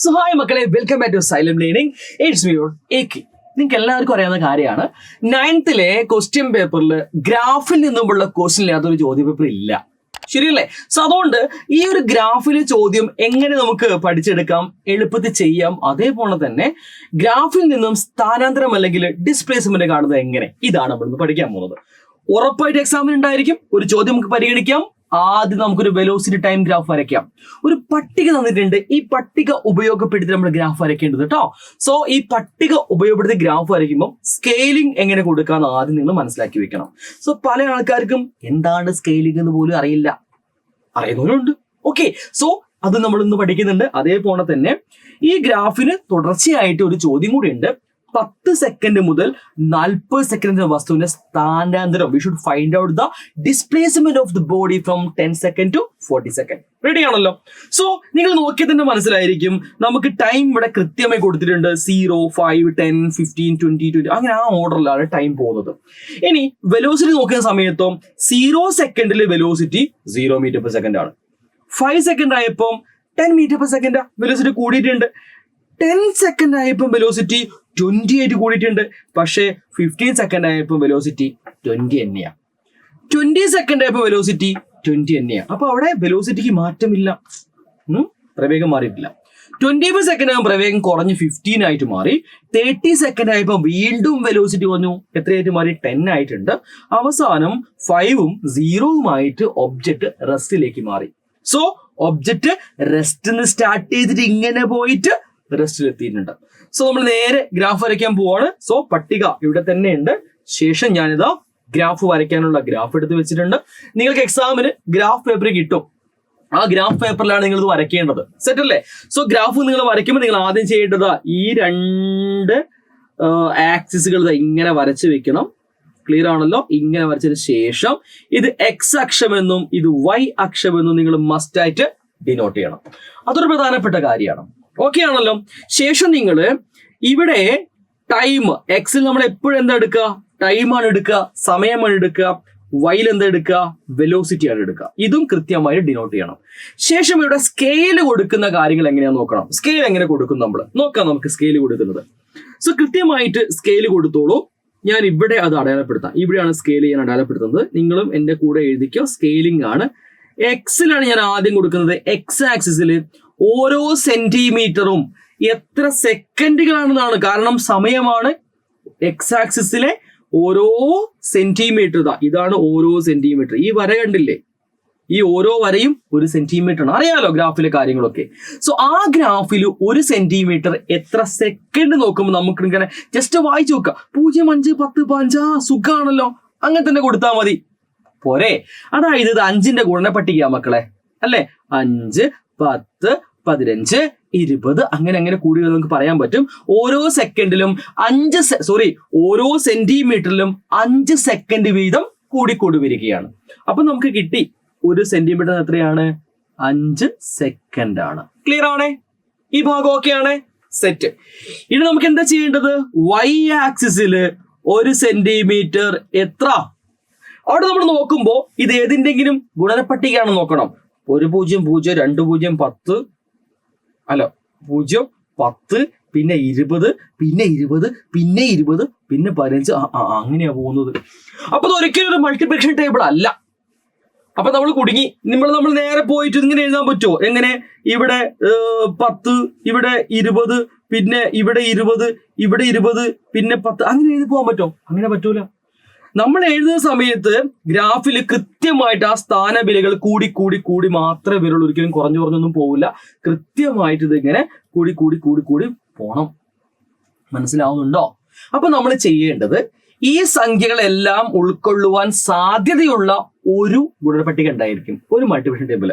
So hi മക്കളെ, welcome back to Xylem learning. It's me AK. നിങ്ങൾക്ക് എല്ലാവർക്കും അറിയാവുന്ന കാര്യമാണ്, 9th ക്വസ്റ്റ്യൻ പേപ്പറിൽ ഗ്രാഫിൽ നിന്നുമുള്ള ക്വസ്റ്റ്യൻ ഇല്ലാത്തൊരു ചോദ്യ പേപ്പർ ഇല്ല, ശരിയല്ലേ? സോ അതുകൊണ്ട് ഈ ഒരു ഗ്രാഫിലെ ചോദ്യം എങ്ങനെ നമുക്ക് പഠിച്ചെടുക്കാം, എളുപ്പത്തിൽ ചെയ്യാം, അതേപോലെ തന്നെ ഗ്രാഫിൽ നിന്നും സ്ഥാനാന്തരം അല്ലെങ്കിൽ ഡിസ്പ്ലേസ്മെന്റ് കാണുന്നത് എങ്ങനെ, ഇതാണ് നമ്മൾ പഠിക്കാൻ പോകുന്നത്. ഉറപ്പായിട്ട് എക്സാമിന് ഉണ്ടായിരിക്കും. ഒരു ചോദ്യം നമുക്ക് പരിഗണിക്കാം. ആദ്യം നമുക്കൊരു വെലോസിറ്റി ടൈം ഗ്രാഫ് വരയ്ക്കാം. ഒരു പട്ടിക തന്നിട്ടുണ്ട്, ഈ പട്ടിക ഉപയോഗപ്പെടുത്തി നമ്മൾ ഗ്രാഫ് വരയ്ക്കേണ്ടത് കേട്ടോ. സോ ഈ പട്ടിക ഉപയോഗപ്പെടുത്തി ഗ്രാഫ് വരയ്ക്കുമ്പോൾ സ്കെയിലിംഗ് എങ്ങനെ കൊടുക്കാന്ന് ആദ്യം നിങ്ങൾ മനസ്സിലാക്കി വെക്കണം. സോ പല ആൾക്കാർക്കും എന്താണ് സ്കെയിലിംഗ് എന്ന് പോലും അറിയില്ല, അറിയുന്നവരുണ്ട്. ഓക്കെ, സോ അത് നമ്മൾ ഇന്ന് പഠിക്കുന്നുണ്ട്. അതേപോലെ തന്നെ ഈ ഗ്രാഫിന് തുടർച്ചയായിട്ട് ഒരു ചോദ്യം കൂടി ഉണ്ട്. 10 സെക്കൻഡ് മുതൽ 40 സെക്കൻഡ് വസ്തുവിന്റെ സ്ഥാനാന്തരം. We should find out the displacement of the body from 10 second to 40 second. Ready ആണല്ലോ? സോ നിങ്ങൾ നോക്കിയാൽ തന്നെ മനസ്സിലായിരിക്കും, നമുക്ക് ടൈം ഇവിടെ കൃത്യമായി കൊടുത്തിട്ടുണ്ട്. 0, 5, 10, 15, 20, 20 അങ്ങനെ ആ ഓർഡറിലാണ് ടൈം പോകുന്നത്. ഇനി വെലോസിറ്റി നോക്കുന്ന സമയത്തോ 0 സെക്കൻഡിൽ വെലോസിറ്റി 0 മീറ്റർ പെർ സെക്കൻഡ് ആണ്. 5 സെക്കൻഡ് ആയപ്പോൾ 10 മീറ്റർ പെർ സെക്കൻഡ് വെലോസിറ്റി കൂടിയിട്ടുണ്ട്. 10 സെക്കൻഡ് ആയപ്പോൾ വെലോസിറ്റി 28 കൂടിയിട്ടുണ്ട്. പക്ഷേ 15 സെക്കൻഡ് ആയപ്പോൾ വെലോസിറ്റി 20 തന്നെയാണ്. 20 സെക്കൻഡ് ആയപ്പോൾ വെലോസിറ്റി 20 തന്നെയാണ്. അപ്പൊ അവിടെ വെലോസിറ്റിക്ക് മാറ്റമില്ല, പ്രവേഗം മാറിയിട്ടില്ല. 25 സെക്കൻഡ് ആകുമ്പോൾ പ്രവേഗം കുറഞ്ഞ് 15 ആയിട്ട് മാറി. 30 സെക്കൻഡ് ആയപ്പോൾ വീണ്ടും വെലോസിറ്റി കുറഞ്ഞു. എത്രയായിട്ട് മാറി? 10 ആയിട്ടുണ്ട്. അവസാനം 5ഉം 0ഉമായിട്ട് ഒബ്ജക്റ്റ് റെസ്റ്റിലേക്ക് മാറി. സോ ഒബ്ജക്റ്റ് റെസ്റ്റിന്ന് സ്റ്റാർട്ട് ചെയ്തിട്ട് ഇങ്ങനെ പോയിട്ട് റെസ്റ്റിൽ എത്തിയിട്ടുണ്ട്. സോ നമ്മൾ നേരെ ഗ്രാഫ് വരയ്ക്കാൻ പോവാണ്. സോ പട്ടിക ഇവിടെ തന്നെ ഉണ്ട്. ശേഷം ഞാനിതാ ഗ്രാഫ് വരയ്ക്കാനുള്ള ഗ്രാഫ് എടുത്ത് വെച്ചിട്ടുണ്ട്. നിങ്ങൾക്ക് എക്സാമിന് ഗ്രാഫ് പേപ്പർ കിട്ടും. ആ ഗ്രാഫ് പേപ്പറിലാണ് നിങ്ങൾ ഇത് വരയ്ക്കേണ്ടത്. സെറ്റ് അല്ലേ? സോ ഗ്രാഫ് നിങ്ങൾ വരയ്ക്കുമ്പോൾ നിങ്ങൾ ആദ്യം ചെയ്യേണ്ടത് ഈ 2 ആക്സിസുകൾ ഇങ്ങനെ വരച്ച് വെക്കണം. ക്ലിയർ ആണല്ലോ? ഇങ്ങനെ വരച്ചതിന് ശേഷം ഇത് എക്സ് അക്ഷമെന്നും ഇത് വൈ അക്ഷമെന്നും നിങ്ങൾ മസ്റ്റ് ആയിട്ട് ഡിനോട്ട് ചെയ്യണം. അതൊരു പ്രധാനപ്പെട്ട കാര്യമാണ്. ഓക്കെ ആണല്ലോ? ശേഷം നിങ്ങൾ ഇവിടെ ടൈം എക്സിൽ നമ്മൾ എപ്പോഴും എന്താ എടുക്കുക? ടൈമാണ് എടുക്കുക, സമയമാണ് എടുക്കുക. വൈയിൽ എന്താ എടുക്കുക? വെലോസിറ്റി ആണ് എടുക്കുക. ഇതും കൃത്യമായി ഡിനോട്ട് ചെയ്യണം. ശേഷം ഇവിടെ സ്കെയിൽ കൊടുക്കുന്ന കാര്യങ്ങൾ എങ്ങനെയാന്ന് നോക്കണം. സ്കെയിൽ എങ്ങനെ കൊടുക്കും നമ്മൾ നോക്കാം. നമുക്ക് സ്കെയിൽ കൊടുക്കുന്നത്. സോ കൃത്യമായിട്ട് സ്കെയിൽ കൊടുത്തോളൂ. ഞാൻ ഇവിടെ അത് അടയാളപ്പെടുത്താം. ഇവിടെയാണ് സ്കെയിൽ ഞാൻ അടയാളപ്പെടുത്തുന്നത്. നിങ്ങളും എൻ്റെ കൂടെ എഴുതിക്കോ. സ്കെയിലിംഗ് ആണ്. എക്സിലാണ് ഞാൻ ആദ്യം കൊടുക്കുന്നത്. എക്സ് ആക്സിസിൽ ഓരോ സെന്റിമീറ്ററും എത്ര സെക്കൻഡുകളാണെന്നാണ്. കാരണം സമയമാണ്. എക്സ് ആക്സിസിലെ ഓരോ സെന്റിമീറ്റർ ഇതാണ് ഓരോ സെന്റിമീറ്റർ. ഈ വര കണ്ടില്ലേ? ഈ ഓരോ വരയും 1 സെന്റിമീറ്റർ ആണ്. അറിയാലോ ഗ്രാഫിലെ കാര്യങ്ങളൊക്കെ. സോ ആ ഗ്രാഫിൽ 1 സെന്റിമീറ്റർ എത്ര സെക്കൻഡ് നോക്കുമ്പോൾ നമുക്ക് ഇങ്ങനെ ജസ്റ്റ് വായിച്ചു നോക്കാം. 0, 5, 10, 15 സുഖാണല്ലോ. അങ്ങനെ തന്നെ കൊടുത്താൽ മതി, പോരെ? അതായത് ഇത് 5ന്റെ ഗുണന പട്ടിക മക്കളെ, അല്ലെ? 5, 10, 15, 20 അങ്ങനെ കൂടി നമുക്ക് പറയാൻ പറ്റും. ഓരോ സെക്കൻഡിലും ഓരോ സെന്റിമീറ്ററിലും 5 സെക്കൻഡ് വീതം കൂടിക്കൂടി വരികയാണ്. അപ്പൊ നമുക്ക് കിട്ടി 1 സെന്റിമീറ്റർ എത്രയാണ്? 5 സെക്കൻഡ് ആണ്. ക്ലിയർ ആണേ? ഈ ഭാഗം ഓക്കെ ആണ്? സെറ്റ്. ഇനി നമുക്ക് എന്താ ചെയ്യേണ്ടത്? വൈ ആക്സിസിൽ 1 സെന്റിമീറ്റർ എത്ര? അവിടെ നമ്മൾ നോക്കുമ്പോൾ ഇത് ഏതിന്റെങ്കിലും ഗുണനപ്പട്ടികയാണെന്ന് നോക്കണം. 1, 0, 0, 2, 0, 10, 0, 10, പിന്നെ 20, പിന്നെ 20, പിന്നെ 20, പിന്നെ 15. അങ്ങനെയാ പോകുന്നത്. അപ്പൊ അത് ഒരിക്കലും ഒരു മൾട്ടിപ്ലിക്കേഷൻ ടേബിൾ അല്ല. അപ്പൊ നമ്മൾ കുടുങ്ങി. നമ്മൾ നേരെ പോയിട്ട് ഇങ്ങനെ എഴുതാൻ പറ്റുമോ? എങ്ങനെ? ഇവിടെ 10, ഇവിടെ 20, പിന്നെ ഇവിടെ 20, ഇവിടെ 20, പിന്നെ 10 അങ്ങനെ എഴുതി പോകാൻ പറ്റുമോ? അങ്ങനെ പറ്റൂല. നമ്മൾ എഴുതുന്ന സമയത്ത് ഗ്രാഫിൽ കൃത്യമായിട്ട് ആ സ്ഥാനവിലകൾ കൂടി മാത്രമേ വരുള്ളൂ. ഒരിക്കലും കുറഞ്ഞൊന്നും പോവില്ല. കൃത്യമായിട്ട് ഇതിങ്ങനെ കൂടി പോണം. മനസ്സിലാവുന്നുണ്ടോ? അപ്പൊ നമ്മൾ ചെയ്യേണ്ടത് ഈ സംഖ്യകളെല്ലാം ഉൾക്കൊള്ളുവാൻ സാധ്യതയുള്ള ഒരു ഗുണനപ്പട്ടിക ഉണ്ടായിരിക്കും, ഒരു മൾട്ടിപ്ലിക്കേഷൻ ടേബിൾ.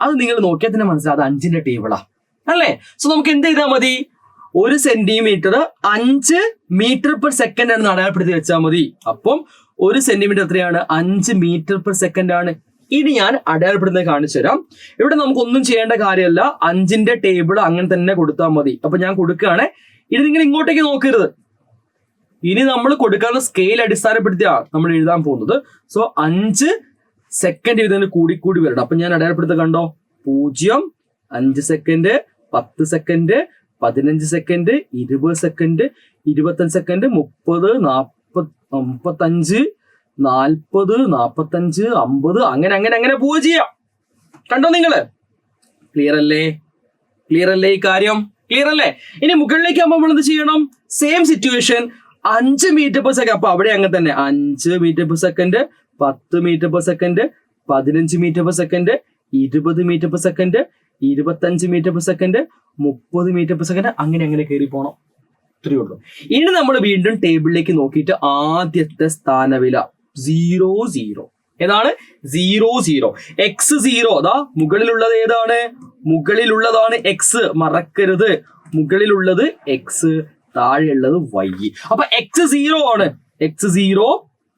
അത് നിങ്ങൾ നോക്കിയാൽ തന്നെ മനസ്സിലാവും, അത് 5ന്റെ ടേബിളാ, അല്ലേ? സോ നമുക്ക് എന്ത് ചെയ്താൽ മതി? 1 സെന്റിമീറ്റർ 5 മീറ്റർ പെർ സെക്കൻഡ് ആണ് അടയാളപ്പെടുത്തി വെച്ചാൽ മതി. അപ്പം 1 സെന്റിമീറ്റർ എത്രയാണ്? 5 മീറ്റർ പെർ സെക്കൻഡ് ആണ്. ഇനി ഞാൻ അടയാളപ്പെടുന്നത് കാണിച്ചു തരാം. ഇവിടെ നമുക്കൊന്നും ചെയ്യേണ്ട കാര്യമല്ല. 5ന്റെ ടേബിൾ അങ്ങനെ തന്നെ കൊടുത്താൽ മതി. അപ്പൊ ഞാൻ കൊടുക്കുകയാണ്. ഇത് നിങ്ങൾ ഇങ്ങോട്ടേക്ക് നോക്കരുത്. ഇനി നമ്മൾ കൊടുക്കാവുന്ന സ്കെയിൽ അടിസ്ഥാനപ്പെടുത്തിയാണ് നമ്മൾ എഴുതാൻ പോകുന്നത്. സോ 5 സെക്കൻഡ് ഇതിന് കൂടി വരണം. അപ്പൊ ഞാൻ അടയാളപ്പെടുത്ത കണ്ടോ? 0, 5 second, 10 second, 15 second, 20 second, 25 second, 30, 35, 40, 45, 50 അങ്ങനെ അങ്ങനെ അങ്ങനെ പോവുക ചെയ്യാം. കണ്ടോ നിങ്ങള്? ക്ലിയർ അല്ലേ? ക്ലിയർ അല്ലേ ഈ കാര്യം? ക്ലിയർ അല്ലേ? ഇനി മുകളിലേക്ക് ആകുമ്പോൾ നമ്മൾ എന്ത് ചെയ്യണം? Same situation 5 metre per second. അപ്പൊ അവിടെ അങ്ങനെ തന്നെ 5 metre per second, 10 metre per second, 15 metre per second, 20 metre per second, 25 metre per second, 30 metre per second, അങ്ങനെ അങ്ങനെ കയറി പോകണം. ഇത്രയേ ഉള്ളൂ. ഇനി നമ്മൾ വീണ്ടും ടേബിളിലേക്ക് നോക്കിയിട്ട് ആദ്യത്തെ സ്ഥാനവില 0, 0 ഏതാണ്? 0, 0. x0 അതാ മുകളിലുള്ളത് ഏതാണ്? മുകളിലുള്ളതാണ് x. മറക്കരുത്, മുകളിലുള്ളത് x, താഴെയുള്ളത് y. അപ്പൊ x0 ആണ്. x0,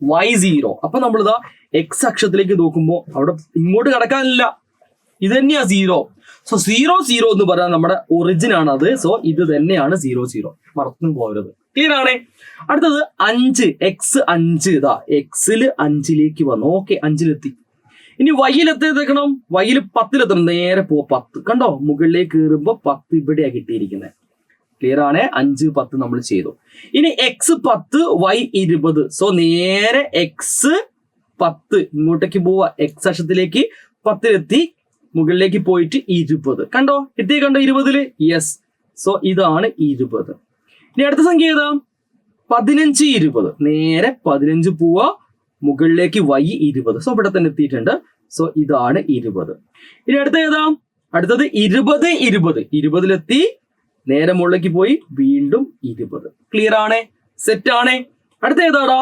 y0. അപ്പൊ നമ്മളിതാ x അക്ഷത്തിലേക്ക് നോക്കുമ്പോൾ അവിടെ ഇങ്ങോട്ട് കടക്കാനില്ല, ഇത് തന്നെയാ 0. സോ 0, 0 എന്ന് പറഞ്ഞാൽ നമ്മുടെ ഒറിജിൻ ആണ് അത്. സോ ഇത് തന്നെയാണ് 0, 0. മറന്നു പോകരുത്. ക്ലിയർ ആണേ? അടുത്തത് 5, x5. ഇതാ എക്സില് 5ലേക്ക് വന്നു. ഓക്കെ, 5-ലെത്തി. ഇനി വൈയിൽ എത്തിയെത്തണം. വൈയിൽ 10-ലെത്തണം. നേരെ 10. കണ്ടോ? മുകളിലേക്ക് കയറുമ്പോ 10 ഇവിടെയാ കിട്ടിയിരിക്കുന്നത്. ക്ലിയർ ആണേ? 5, 10 നമ്മൾ ചെയ്തു. ഇനി x10, y20. സോ നേരെ x10 ഇങ്ങോട്ടേക്ക് പോവാ. x അക്ഷത്തിലേക്ക് 10-ലെത്തി, മുകളിലേക്ക് പോയിട്ട് 20. കണ്ടോ? എത്തി കണ്ടോ 20-ല്? യെസ്. സോ ഇതാണ് 20. ഇനി അടുത്ത സംഖ്യ ഏതാ? 15, 20. നേരെ 15 പോവാ, മുകളിലേക്ക് y 20. സോ ഇവിടെ തന്നെ എത്തിയിട്ടുണ്ട്. സോ ഇതാണ് 20. ഇനി അടുത്ത ഏതാ? അടുത്തത് 20, 20. 20-ലെത്തി, നേരെ മുകളിലേക്ക് പോയി വീണ്ടും 20. ക്ലിയർ ആണേ? സെറ്റ് ആണേ? അടുത്ത ഏതാടാ?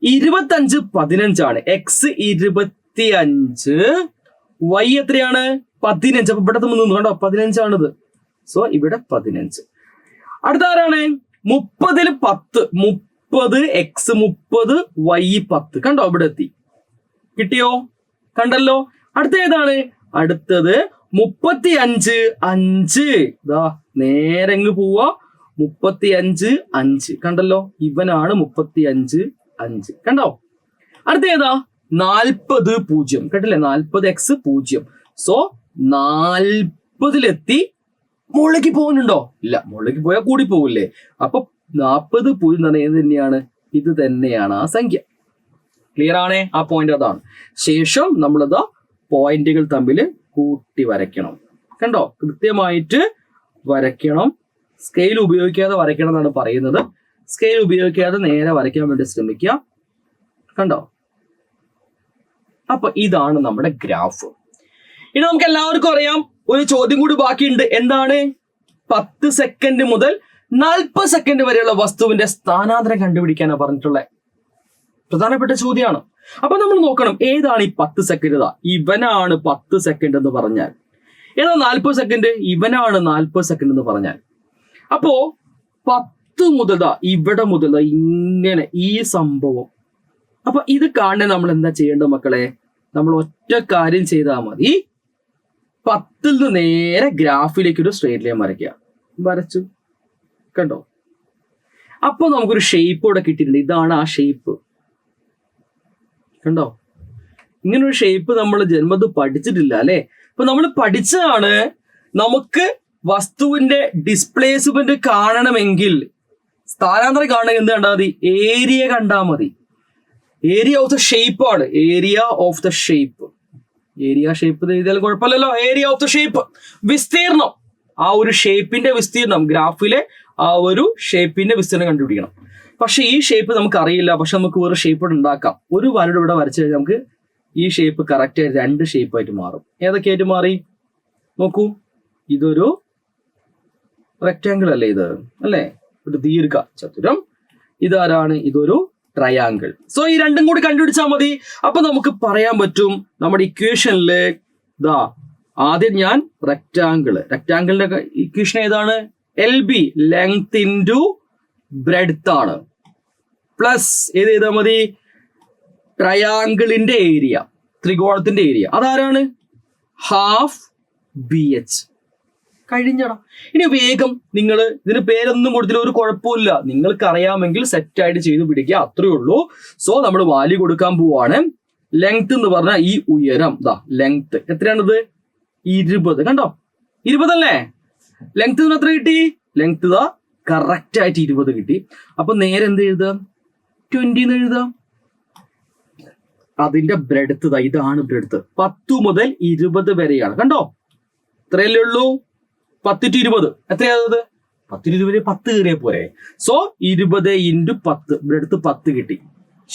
25, 15 ആണ്. x25, y എത്രയാണ്? 15. അപ്പൊ ഇവിടെ നിന്ന് കണ്ടോ 15 ആണിത്. സോ ഇവിടെ 15. അടുത്ത ആരാണ്? 30-ല് 10. 30, x30, y10. കണ്ടോ? ഇവിടെ എത്തി. കിട്ടിയോ? കണ്ടല്ലോ? അടുത്ത ഏതാണ്? അടുത്തത് 35, 5. ഇതാ നേരെ അങ്ങ് പോവാ. 35, 5. കണ്ടല്ലോ? ഇവനാണ് 35, 5. കണ്ടോ? അടുത്ത ഏതാ? 40, 0. കേട്ടില്ലേ? 40x0. സോ 40-ലെത്തി, മുകളിലേക്ക് പോകുന്നുണ്ടോ? ഇല്ല, മുകളിലേക്ക് പോയാൽ കൂടി പോകില്ലേ? അപ്പൊ 40, 0 എന്ന് പറഞ്ഞാൽ തന്നെയാണ്, ഇത് തന്നെയാണ് ആ സംഖ്യ. ക്ലിയർ ആണേ? ആ പോയിന്റ് അതാണ്. ശേഷം നമ്മളിതാ പോയിന്റുകൾ തമ്മിൽ കൂട്ടി വരയ്ക്കണം. കണ്ടോ? കൃത്യമായിട്ട് വരയ്ക്കണം. സ്കെയിൽ ഉപയോഗിക്കാതെ വരയ്ക്കണം എന്നാണ് പറയുന്നത്. സ്കെയിൽ ഉപയോഗിക്കാതെ നേരെ വരയ്ക്കാൻ വേണ്ടി ശ്രമിക്കുക. കണ്ടോ? അപ്പൊ ഇതാണ് നമ്മുടെ ഗ്രാഫ്. ഇനി നമുക്ക് എല്ലാവർക്കും അറിയാം, ഒരു ചോദ്യം കൂടി ബാക്കിയുണ്ട്. എന്താണ്? 10 സെക്കൻഡ് മുതൽ 40 സെക്കൻഡ് വരെയുള്ള വസ്തുവിന്റെ സ്ഥാനാന്തരം കണ്ടുപിടിക്കാനാണ് പറഞ്ഞിട്ടുള്ളത്. പ്രധാനപ്പെട്ട ചോദ്യമാണ്. അപ്പൊ നമ്മൾ നോക്കണം, ഏതാണ് ഈ 10 സെക്കൻഡ്? ഇവനാണ് 10 സെക്കൻഡ് എന്ന് പറഞ്ഞാൽ. ഏതാ 40 സെക്കൻഡ്? ഇവനാണ് 40 സെക്കൻഡ് എന്ന് പറഞ്ഞാൽ. അപ്പോ 10 മുതൽ ഇവിടെ മുതൽ ഇങ്ങനെ ഈ സംഭവം. അപ്പൊ ഇത് കാണാൻ നമ്മൾ എന്താ ചെയ്യേണ്ടത് മക്കളെ? നമ്മൾ ഒറ്റ കാര്യം ചെയ്താൽ മതി. 10-ൽ നിന്ന് നേരെ ഗ്രാഫിലേക്ക് ഒരു സ്ട്രേറ്റ് ലൈൻ വരയ്ക്കുക. വരച്ചു. കണ്ടോ? അപ്പൊ നമുക്കൊരു ഷേപ്പ് ഇവിടെ കിട്ടിയിട്ടുണ്ട്. ഇതാണ് ആ ഷേപ്പ്. കണ്ടോ? ഇങ്ങനൊരു ഷേപ്പ് നമ്മൾ ജന്മത്ത് പഠിച്ചിട്ടില്ല അല്ലെ? അപ്പൊ നമ്മൾ പഠിച്ചതാണ്. നമുക്ക് വസ്തുവിന്റെ ഡിസ്പ്ലേസ്മെന്റ് കാണണമെങ്കിൽ, സ്ഥാനാന്തരം കാണണമെങ്കിൽ എന്ത് കണ്ടാൽ മതി? ഏരിയ കണ്ടാൽ മതി. ഏരിയ ഓഫ് ദ ഷേപ്പ് ആണ്. Area of the shape. Area shape എഴുതിയാൽ കുഴപ്പമില്ലല്ലോ. ഏരിയ ഓഫ് ദ ഷേപ്പ്, വിസ്തീർണം. ആ ഒരു ഷേപ്പിന്റെ വിസ്തീർണം, ഗ്രാഫിലെ ആ ഒരു ഷേപ്പിന്റെ വിസ്തീർണം കണ്ടുപിടിക്കണം. പക്ഷെ ഈ ഷേപ്പ് നമുക്ക് അറിയില്ല. പക്ഷെ നമുക്ക് വേറെ ഷേപ്പ് ഉണ്ടാക്കാം. ഒരു വരയുടെ ഇവിടെ വരച്ചു കഴിഞ്ഞാൽ നമുക്ക് ഈ ഷേപ്പ് കറക്റ്റ് 2 ഷേപ്പായിട്ട് മാറും. ഏതൊക്കെയായിട്ട് മാറി നോക്കൂ. ഇതൊരു റെക്ടാങ്കിൾ അല്ലേ ഇത്? അല്ലേ? ഒരു ദീർഘ ചതുരം. ഇതാരാണ്? ഇതൊരു ട്രയാങ്കിൾ. സോ ഈ രണ്ടും കൂടി കണ്ടുപിടിച്ചാൽ മതി. അപ്പൊ നമുക്ക് പറയാൻ പറ്റും നമ്മുടെ ഇക്വേഷനില് ഇതാ ആദ്യം ഞാൻ റെക്ടാങ്കിളിന്റെ ഇക്വേഷൻ ഏതാണ്? LB, ലെങ്ത് ഇൻറ്റു ബ്രെഡ്ത്ത് ആണ്. പ്ലസ് ഏത് ചെയ്താൽ മതി? ട്രയാങ്കിളിന്റെ ഏരിയ, ത്രികോണത്തിന്റെ ഏരിയ. അതാരാണ്? Half BH. കഴിഞ്ഞടാ. ഇനി വേഗം നിങ്ങൾ ഇതിന് പേരൊന്നും കൊടുത്തില്ല, ഒരു കുഴപ്പമില്ല. നിങ്ങൾക്ക് അറിയാമെങ്കിൽ സെറ്റ് ആയിട്ട് ചെയ്ത് പിടിക്കുക, അത്രേ ഉള്ളൂ. സോ നമ്മൾ വാല്യൂ കൊടുക്കാൻ പോവാണ്. ലെങ്ത് എന്ന് പറഞ്ഞാൽ ഈ ഉയരം. ലെങ്ത് എത്രയാണിത്? 20. കണ്ടോ? 20 അല്ലേ? ലെങ്ത് എത്ര കിട്ടി? ലെങ്ത് കറക്റ്റ് ആയിട്ട് 20 കിട്ടി. അപ്പൊ നേരെ എന്ത് എഴുതാം? 20 എന്ന് എഴുതാം. അതിന്റെ ബ്രെഡ്ത്ത് ഇതാണ് ബ്രെഡ്ത്ത്. 10 മുതൽ 20 വരെയാണ്. കണ്ടോ? ഇത്രയല്ലേ ഉള്ളൂ. 10 to 20 എത്രയാണത്? 10 to 20 10 കയറിയ പോരെ. സോ 20 into 10 ബ്രെഡ്ത്ത് 10 കിട്ടി.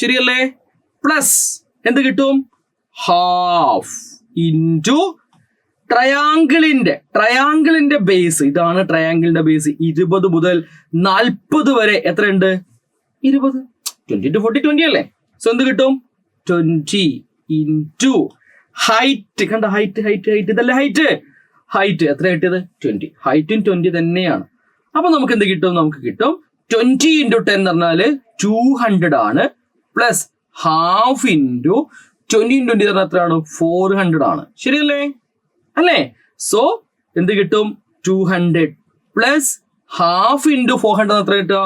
ശരിയല്ലേ? പ്ലസ് എന്ത് കിട്ടും? ഹാഫ് ഇൻറ്റു ട്രയാങ്കിളിന്റെ ബേസ്. ഇതാണ് ട്രയാങ്കിളിന്റെ ബേസ്. 20 മുതൽ 40 വരെ എത്രയുണ്ട്? 20. 20 to 40 20 അല്ലേ? സോ എന്ത് കിട്ടും? 20 ഇൻറ്റു ഹൈറ്റ്. കണ്ട ഹൈറ്റ് ഇതല്ലേ ഹൈറ്റ് എത്ര കിട്ടിയത്? 20. ഹൈറ്റും 20 തന്നെയാണ്. അപ്പൊ നമുക്ക് എന്ത് കിട്ടും? നമുക്ക് കിട്ടും 20 into 10 എന്ന് പറഞ്ഞാല് 200 ആണ്. പ്ലസ് ഹാഫ് ഇൻറ്റു 20 into 20 പറഞ്ഞാൽ എത്രയാണ്? 400 ആണ്. ശരിയല്ലേ? അല്ലേ? സോ എന്ത് കിട്ടും? 200 പ്ലസ് ഹാഫ് ഇൻറ്റു 400 എത്ര കിട്ടുക?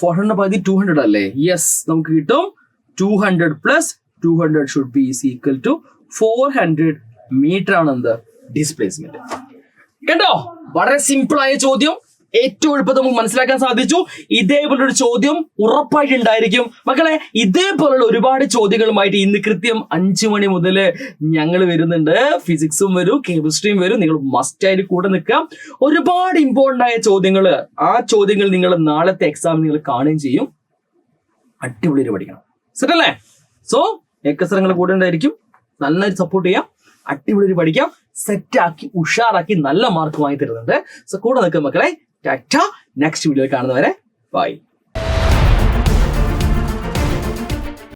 400 പകുതി 200 അല്ലേ? യെസ്, നമുക്ക് കിട്ടും 200 plus 200 should be is equal to 400 metre ആണ് എന്ത്? ഡിസ്പ്ലേസ്മെന്റ്. കണ്ടോ? വളരെ സിമ്പിൾ ആയ ചോദ്യം, ഏറ്റവും എളുപ്പത്തിൽ നമുക്ക് മനസ്സിലാക്കാൻ സാധിച്ചു. ഇതേപോലൊരു ചോദ്യം ഉറപ്പായിട്ടുണ്ടായിരിക്കും മക്കളെ. ഇതേപോലുള്ള ഒരുപാട് ചോദ്യങ്ങളുമായിട്ട് ഇന്ന് കൃത്യം 5 മണി മുതൽ ഞങ്ങൾ വരുന്നുണ്ട്. ഫിസിക്സും വരും, കെമിസ്ട്രിയും വരും. നിങ്ങൾ മസ്റ്റായിട്ട് കൂടെ നിൽക്കാം. ഒരുപാട് ഇമ്പോർട്ടന്റ് ആയ ചോദ്യങ്ങൾ, ആ ചോദ്യങ്ങൾ നിങ്ങൾ നാളത്തെ എക്സാമിൽ നിങ്ങൾ കാണുകയും ചെയ്യും. അടിപൊളിയായിട്ട് പഠിക്കണം. സെറ്റ് അല്ലേ? സോ നിങ്ങൾ കൂടെ ഉണ്ടായിരിക്കും. നന്നായിട്ട് സപ്പോർട്ട് ചെയ്യാം. അടിപൊളി പഠിക്കാം. സെറ്റാക്കി ഉഷാറാക്കി നല്ല മാർക്ക് വാങ്ങി തരുന്നുണ്ട്. സോ കൂടെ നിൽക്കുക മക്കളെ. ടാറ്റ. നെക്സ്റ്റ് വീഡിയോയിൽ കാണുന്നവരെ ബൈ.